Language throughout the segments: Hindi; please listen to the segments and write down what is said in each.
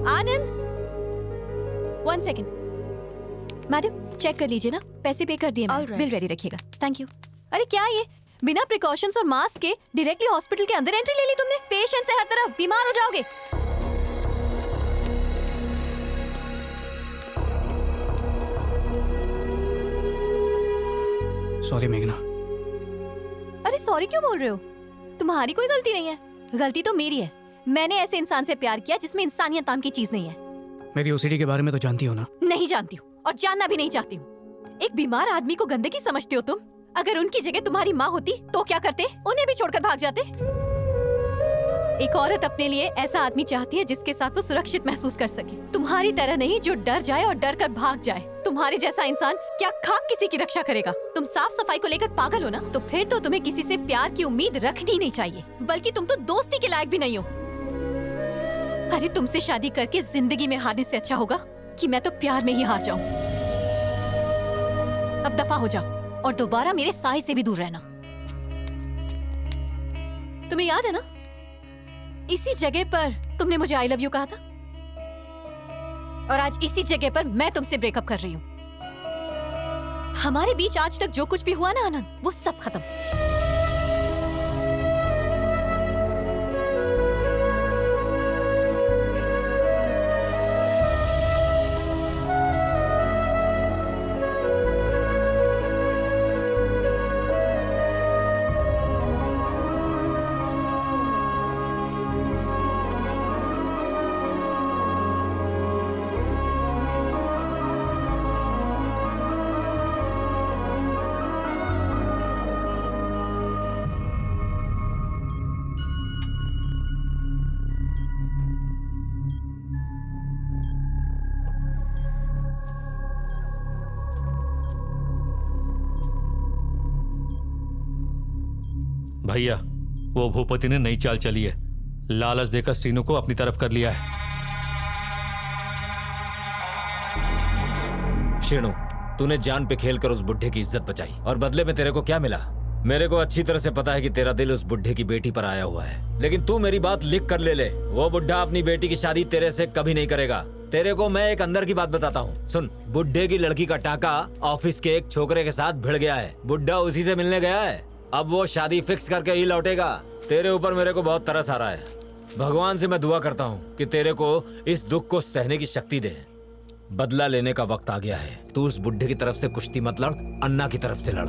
आनंद, 1 सेकेंड। मैडम चेक कर लीजिए ना, पैसे पे कर दिए मैंने। बिल रेडी रखिएगा। Thank you. अरे क्या ये, बिना प्रिकॉशंस और मास्क के डायरेक्टली हॉस्पिटल के अंदर एंट्री ले ली तुमने? पेशेंट से हर तरफ, बीमार हो जाओगे। सॉरी मेघना। अरे सॉरी क्यों बोल रहे हो? तुम्हारी कोई गलती नहीं है, गलती तो मेरी है। मैंने ऐसे इंसान से प्यार किया जिसमें इंसानियत नाम की चीज नहीं है। मेरी ओसीडी के बारे में तो जानती हो ना? नहीं जानती हूँ और जानना भी नहीं चाहती हूँ। एक बीमार आदमी को गंदगी समझते हो तुम? अगर उनकी जगह तुम्हारी माँ होती तो क्या करते? उन्हें भी छोड़कर भाग जाते। एक औरत अपने लिए ऐसा आदमी चाहती है जिसके साथ वो सुरक्षित महसूस कर सके, तुम्हारी तरह नहीं जो डर जाए और डर कर भाग जाए। तुम्हारे जैसा इंसान क्या खाक किसी की रक्षा करेगा? तुम साफ सफाई को लेकर पागल हो ना? तो फिर तो तुम्हें किसी से प्यार की उम्मीद रखनी नहीं चाहिए, बल्कि तुम तो दोस्ती के लायक भी नहीं हो। अरे तुमसे शादी करके जिंदगी में हारने से अच्छा होगा कि मैं तो प्यार में ही हार जाऊं। अब दफा हो जाओ और दोबारा मेरे साए से भी दूर रहना। तुम्हें याद है ना, इसी जगह पर तुमने मुझे आई लव यू कहा था, और आज इसी जगह पर मैं तुमसे ब्रेकअप कर रही हूँ। हमारे बीच आज तक जो कुछ भी हुआ ना आनंद, वो सब खत्म। भैया, वो भूपति ने नई चाल चली है। लालच देकर सीनू को अपनी तरफ कर लिया है। शीनू, तूने जान पे खेलकर उस बुढ़े की इज्जत बचाई और बदले में तेरे को क्या मिला? मेरे को अच्छी तरह से पता है कि तेरा दिल उस बुढ़े की बेटी पर आया हुआ है, लेकिन तू मेरी बात लिख कर ले। वो बुढ़ा अपनी बेटी की शादी तेरे से कभी नहीं करेगा। तेरे को मैं एक अंदर की बात बताता हूँ, सुन। बुढ़े की लड़की का टाका ऑफिस के एक छोकरे के साथ भिड़ गया है। बुढ़ा उसी से मिलने गया है। अब वो शादी फिक्स करके ही लौटेगा। तेरे ऊपर मेरे को बहुत तरस आ रहा है। भगवान से मैं दुआ करता हूँ कि तेरे को इस दुख को सहने की शक्ति दे। बदला लेने का वक्त आ गया है। तू उस बुढ़े की तरफ से कुश्ती मत लड़, अन्ना की तरफ से लड़।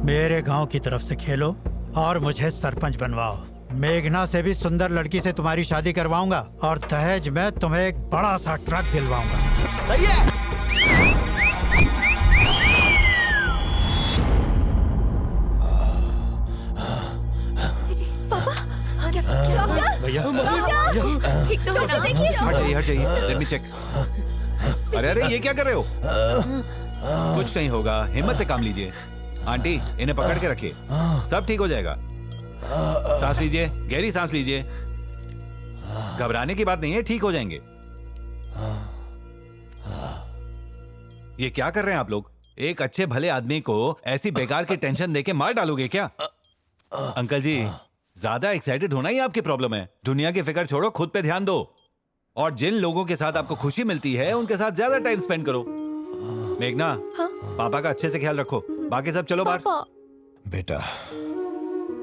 मेरे गांव की तरफ से खेलो और मुझे सरपंच बनवाओ। मेघना से भी सुंदर लड़की से तुम्हारी शादी करवाऊंगा और दहेज में तुम्हें एक बड़ा सा ट्रक दिलवाऊंगा। सही है। भैया ठीक तो है ना? देखिए हट जाइए, लेट मी चेक। अरे ये क्या कर रहे हो? कुछ नहीं होगा, हिम्मत से काम लीजिए। आंटी, इन्हें पकड़ के रखिए, सब ठीक हो जाएगा। सांस लीजिए, गहरी सांस लीजिए। घबराने की बात नहीं है, ठीक हो जाएंगे। ये क्या कर रहे हैं आप लोग? एक अच्छे भले आदमी को ऐसी बेकार की टेंशन देके मार डालोगे क्या? अंकल जी, ज्यादा एक्साइटेड होना ही आपकी प्रॉब्लम है। दुनिया की फिक्र छोड़ो, खुद पे ध्यान दो और जिन लोगों के साथ आपको खुशी मिलती है उनके साथ ज्यादा टाइम स्पेंड करो। मेघना, हाँ? पापा का अच्छे से ख्याल रखो। बाकी सब चलो बाहर। बेटा,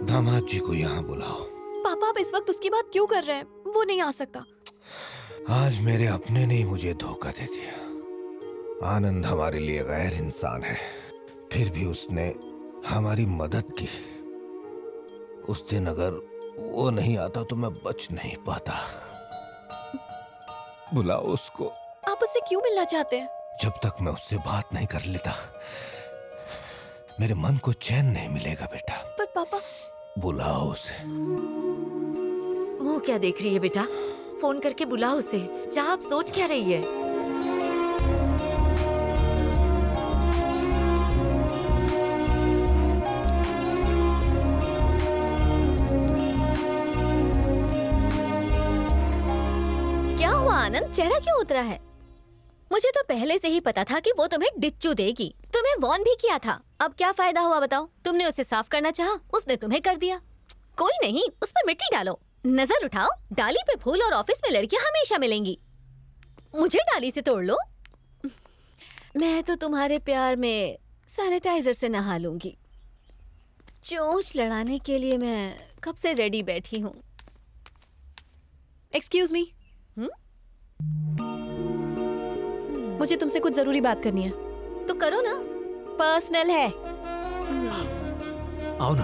दामाद जी को यहाँ बुलाओ। पापा आप इस वक्त उसकी बात क्यों कर रहे हैं? वो नहीं आ सकता। आज मेरे अपने ने मुझे धोखा दे दिया। आनंद हमारे लिए गैर इंसान है, फिर भी उसने हमारी मदद की। उस दिन अगर वो नहीं आता तो मैं बच नहीं पाता। बुलाओ उसको। आप उससे क्यों मिलना चाहते हैं? जब तक मैं उससे बात नहीं कर लेता मेरे मन को चैन नहीं मिलेगा बेटा। पर पापा। बुलाओ उसे। मुंह क्या देख रही है बेटा? फोन करके बुलाओ उसे। चाह आप सोच क्या रही है? क्या हुआ आनंद, चेहरा क्यों उतरा है? मुझे तो पहले से ही पता था कि वो तुम्हें डिच्चू देगी। तुम्हें वॉर्न भी किया था। अब क्या फायदा हुआ बताओ? तुमने उसे साफ करना चाहा, उसने तुम्हें कर दिया। कोई नहीं, उस पर मिट्टी डालो। नजर उठाओ, डाली पे फूल और ऑफिस में लड़कियां हमेशा मिलेंगी। मुझे डाली से तोड़ लो। मैं तो तुम्हारे प्यार में सैनिटाइजर से नहा लूंगी। चोंच लड़ाने के लिए मैं कब से रेडी बैठी हूँ। एक्सक्यूज मी, मुझे तुमसे कुछ जरूरी बात करनी है। तो करो ना। पर्सनल है। आओ ना।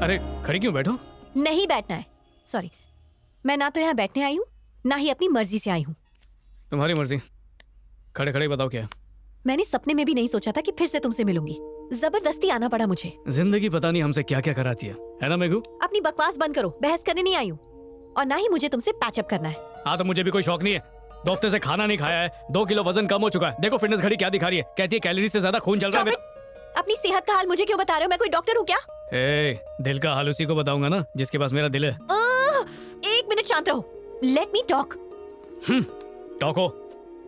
अरे खड़ी क्यों, बैठो। नहीं बैठना है। सॉरी, मैं ना तो यहाँ बैठने आई हूँ, ना ही अपनी मर्जी से आई हूँ। तुम्हारी मर्जी। खड़े खड़े बताओ क्या है? मैंने सपने में भी नहीं सोचा था कि फिर से तुमसे मिलूंगी। जबरदस्ती आना पड़ा मुझे। जिंदगी पता नहीं हमसे क्या क्या कराती है ना मेघू? अपनी बकवास बंद करो, बहस करने नहीं आई हूँ। और ना ही मुझे तुमसे पैचअप करना है। हाँ तो मुझे भी कोई शौक नहीं है। 2 हफ्ते से खाना नहीं खाया है, 2 किलो वजन कम हो चुका है। देखो फिटनेस घड़ी क्या दिखा रही है, कहती है कैलोरी से ज्यादा खून चल रहा है मेरा। अपनी सेहत का हाल मुझे क्यों बता रहे हो? मैं कोई डॉक्टर हूँ क्या? दिल का हाल उसी को बताऊंगा ना जिसके पास मेरा दिल है। 1 मिनट शांत रहो। Let me talk. टॉक हो।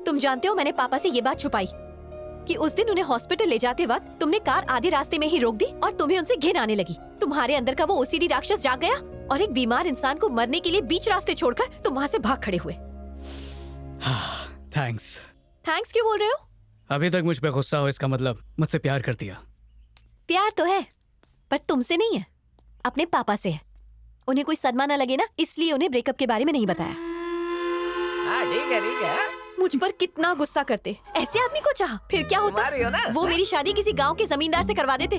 तुम जानते हो मैंने पापा से ये बात छुपाई कि उस दिन उन्हें हॉस्पिटल ले जाते वक्त तुमने कार आधे रास्ते में ही रोक दी और तुम्हें उनसे घिन आने लगी। तुम्हारे अंदर का वो ओसीडी राक्षस जाग गया और एक बीमार इंसान को मरने के लिए बीच रास्ते छोड़कर तुम वहाँ से भाग खड़े हुए। थैंक्स। थैंक्स क्यों बोल रहे हो? अभी तक मुझ पे गुस्सा हो इसका मतलब मुझसे प्यार करती है। प्यार तो है, पर तुमसे नहीं है, अपने पापा से है। उन्हें कोई सदमा न लगे ना, इसलिए उन्हें ब्रेकअप के बारे में नहीं बताया। ठीक है। मुझ पर कितना गुस्सा करते। ऐसे आदमी को चाहा, फिर क्या होता? वो मेरी शादी किसी गांव के जमींदार से करवा देते।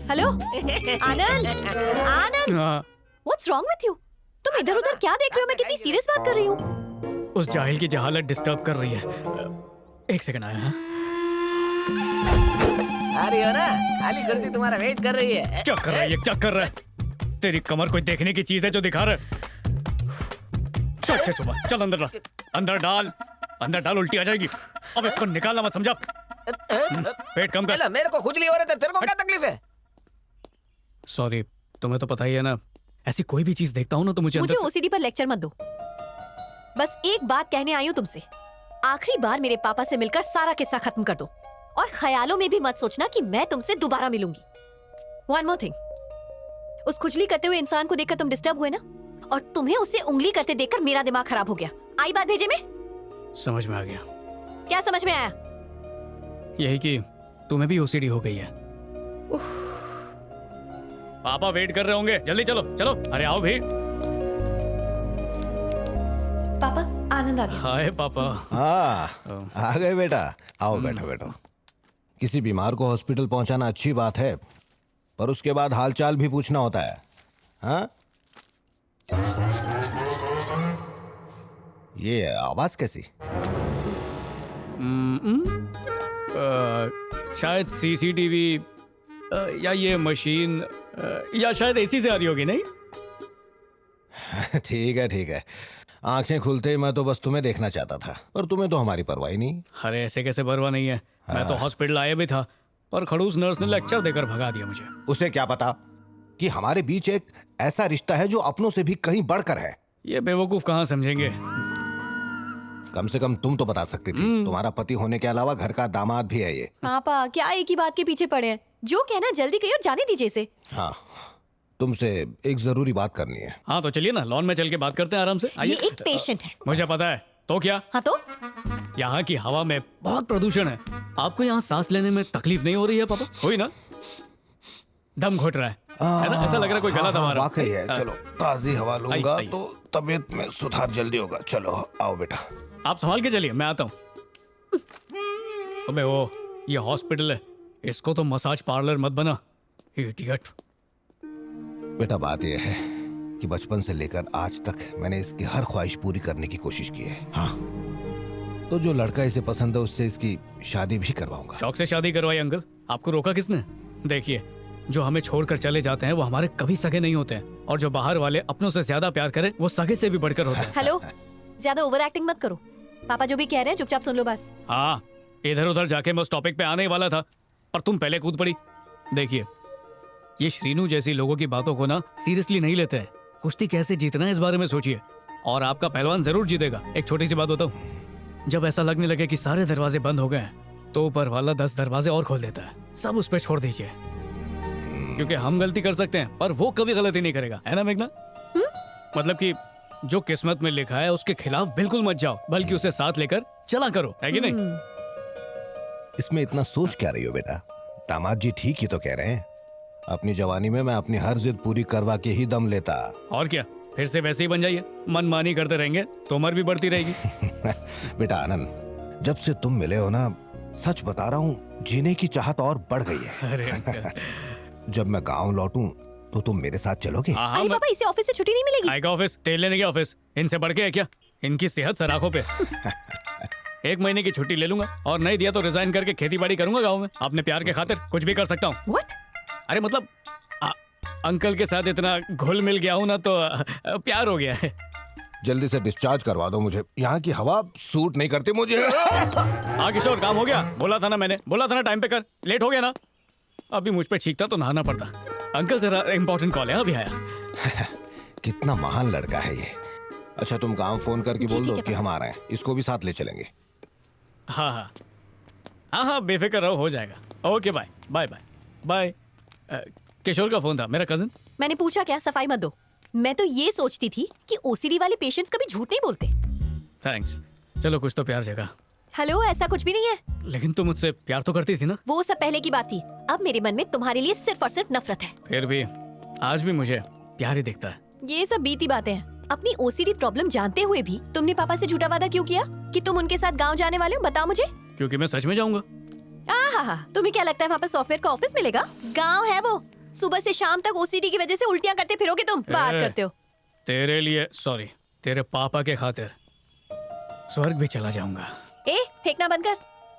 Hello Anand, Anand, what's wrong with you? तुम इधर उधर क्या देख रहे हो? मैं कितनी सीरियस बात कर रही हूँ। उस जाहिल की जहालत डिस्टर्ब कर रही है। 1 सेकंड आया। आ रही हो ना? खाली कुर्सी तुम्हारा वेट कर रही है। क्या कर रहा है ये? क्या कर रहा है? तेरी कमर कोई देखने की चीज है जो दिखा रहा है? चल चल अंदर डाल, उल्टी आ जाएगी। अब इसको निकालना मत, समझा? पेट कम कर। मेरे को खुजली हो रही है, तेरे को क्या तकलीफ है? सॉरी, तुम्हें तो पता ही है ना, ऐसी कोई भी चीज देखता हूँ ना तो मुझे ओसीडी पर लेक्चर मत दो। बस एक बात कहने आई हूँ तुमसे। आखिरी बार मेरे पापा से मिलकर सारा किस्सा खत्म कर दो और ख्यालों में भी मत सोचना कि मैं तुमसे दोबारा मिलूंगी। वन मोर थिंग, उस खुजली करते हुए इंसान को देखकर तुम डिस्टर्ब हुए ना, और तुम्हें उसे उंगली करते देखकर मेरा दिमाग खराब हो गया। आई बात भेजे में? समझ में आ गया। क्या समझ में आया? यही कि तुम्हें भी ओसीडी हो गई है। पापा वेट कर रहे होंगे, जल्दी चलो। अरे आओ भी। पापा, आनंद आ गया। हाय पापा। हाँ आ गए बेटा, आओ बैठो। किसी बीमार को हॉस्पिटल पहुंचाना अच्छी बात है, पर उसके बाद हालचाल भी पूछना होता है। हाँ, ये आवाज कैसी? शायद सीसीटीवी या ये मशीन या शायद एसी से आ रही होगी। नहीं ठीक है। आंखें खुलते ही मैं तो बस तुम्हें देखना चाहता था, और तुम्हें तो हमारी परवाह ही नहीं। अरे ऐसे कैसे परवाह नहीं है? मैं तो हॉस्पिटल आया भी था, पर खड़ूस नर्स ने लेक्चर देकर भगा दिया मुझे। उसे क्या पता कि हमारे बीच एक ऐसा रिश्ता है जो अपनों से भी कहीं बढ़कर है। ये बेवकूफ कहाँ समझेंगे। कम से कम तुम तो बता सकती थी। तुम्हारा पति होने के अलावा घर का दामाद भी है ये। पापा क्या एक ही बात के पीछे पड़े हैं? जो कहना जल्दी कहिए और जाने दीजिए इसे। हाँ, तुमसे एक जरूरी बात करनी है। हाँ तो चलिए ना, लॉन में चल के बात करते हैं आराम से। ये एक पेशेंट है। मुझे पता है, तो क्या? हाँ तो? यहाँ की हवा में बहुत प्रदूषण है। आपको यहाँ सांस लेने में तकलीफ नहीं हो रही है पापा? हुई ना? दम घुट रहा है ना? ऐसा लग रहा है कोई गला दबा रहा है। वाकई है। चलो ताजी हवा लूंगा तो तबीयत में सुधार जल्दी होगा। चलो आओ बेटा। आप संभाल के चलिए, मैं आता हूँ। अबे वो ये हॉस्पिटल है, इसको तो मसाज पार्लर मत बना, इडियट। बेटा बात यह है कि बचपन से लेकर आज तक मैंने इसकी हर ख्वाहिश पूरी करने की कोशिश की है। हाँ, तो जो लड़का इसे पसंद है उससे इसकी शादी भी करवाऊंगा। शौक से शादी करवाई अंकल, आपको रोका किसने? देखिए, जो हमें छोड़कर चले जाते हैं वो हमारे कभी सगे नहीं होते हैं, और जो बाहर वाले अपनों से ज्यादा प्यार करें वो सगे से भी बढ़कर होते हैं। हेलो, ज्यादा ओवर एक्टिंग मत करो। पापा जो भी कह रहे हैं चुपचाप सुन लो बस। हाँ, इधर उधर जाके मैं उस टॉपिक पे आने ही वाला था, पर तुम पहले कूद पड़ी। देखिए, ये श्रीनू जैसी लोगों की बातों को ना सीरियसली नहीं लेते हैं। कुश्ती कैसे जीतना है इस बारे में सोचिए, और आपका पहलवान जरूर जीतेगा। एक छोटी सी बात बताऊं, जब ऐसा लगने लगे कि सारे दरवाजे बंद हो गए तो ऊपर वाला 10 दरवाजे और खोल देता है। सब उस पर छोड़ दीजिए। क्योंकि हम गलती कर सकते हैं पर वो कभी गलती नहीं करेगा, है ना मेघना? मतलब कि जो किस्मत में लिखा है उसके खिलाफ बिल्कुल मत जाओ, बल्कि उसे साथ लेकर चला करो, है कि नहीं? इसमें इतना सोच क्या रही हो बेटा? दामाद जी ठीक ही तो कह रहे हैं। अपनी जवानी में मैं अपनी हर जिद पूरी करवा के ही दम लेता। और क्या, फिर से वैसे ही बन जाइए, मनमानी करते रहेंगे तो उम्र भी बढ़ती रहेगी। बेटा आनंद, जब से तुम मिले हो ना, सच बता रहा हूँ, जीने की चाहत और बढ़ गई है। अरे अंकल। जब मैं गांव लौटूं तो तुम मेरे साथ चलोगे? हाँ, अरे पापा, इसे ऑफिस से छुट्टी नहीं मिलेगी। आएगा ऑफिस, तेल लेने गया ऑफिस, इनसे बढ़ के है क्या? इनकी सेहत सराखों पे। 1 महीने की छुट्टी ले लूंगा और नहीं दिया तो रिजाइन करके खेती बाड़ी करूंगा गाँव में। अपने प्यार के खातिर कुछ भी कर सकता हूँ। What? अरे मतलब अंकल के साथ इतना घुल मिल गया हूँ ना तो प्यार हो गया है। जल्दी से डिस्चार्ज करवा दो मुझे, यहाँ की हवा सूट नहीं करती मुझे। हाँ किशोर, काम हो गया। बोला था ना मैंने, बोला था ना टाइम पे कर। लेट हो गया ना, अभी मुझ पे छींकता तो नहाना पड़ता। अंकल जरा इम्पोर्टेंट कॉल है, अभी आया। कितना महान लड़का है ये। अच्छा तुम गांव फोन करके बोल ठीक दो है, कि हम आ रहे हैं, इसको भी साथ ले चलेंगे। हाँ हाँ हाँ हाँ, बेफिक्र रहो, हो जाएगा। Okay bye bye bye bye. Kishore का फोन था, मेरा कजन। मैंने पूछा क्या, सफाई मत दो। मैं तो ये सोचती थी कि ओसीडी वाले पेशेंट्स कभी झूठ नहीं बोलते। थैंक्स, चलो कुछ तो प्यार जगा। हेलो, ऐसा कुछ भी नहीं है। लेकिन तुम मुझसे प्यार तो करती थी ना? वो सब पहले की बात थी। अब मेरे मन में तुम्हारे लिए सिर्फ और सिर्फ नफरत है। फिर भी आज भी मुझे प्यार ही दिखता है। ये सब बीती बातें हैं। अपनी ओसीडी प्रॉब्लम जानते हुए भी तुमने पापा से झूठा वादा क्यों किया कि तुम उनके साथ गांव जाने वाले हो? बताओ मुझे। क्योंकि मैं सच में जाऊंगा। हाँ, तुम्हें क्या लगता है वहाँ पर सॉफ्टवेयर का ऑफिस मिलेगा? गांव है वो। सुबह से शाम तक ओसीडी की वजह से उल्टियाँ करते फिरोगे तुम। बात करते हो। तेरे लिए, सॉरी, तेरे पापा के खातिर स्वर्ग भी चला जाऊंगा। ए, फेंकना बंद कर।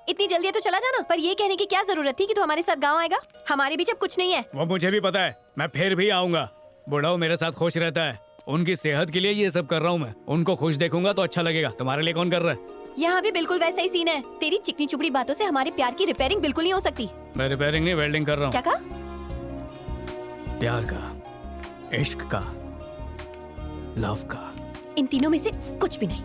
इतनी जल्दी तो चला जाना। पर ये कहने की क्या जरूरत थी कि तू हमारे साथ गांव आएगा? हमारे बीच अब कुछ नहीं है। वो मुझे भी पता है, मैं फिर भी आऊंगा। बुढ़ाऊ मेरे साथ खुश रहता है, उनकी सेहत के लिए ये सब कर रहा हूँ मैं। उनको खुश देखूंगा तो अच्छा लगेगा। तुम्हारे लिए कौन कर रहा है? यहाँ भी बिल्कुल वैसा ही सीन है। तेरी चिकनी चुपड़ी बातों से हमारे प्यार की रिपेयरिंग बिल्कुल नहीं हो सकती। मैं रिपेयरिंग नहीं, वेल्डिंग कर रहा हूँ। क्या कहा? प्यार का, इश्क का, लव का। इन तीनों में से कुछ भी नहीं।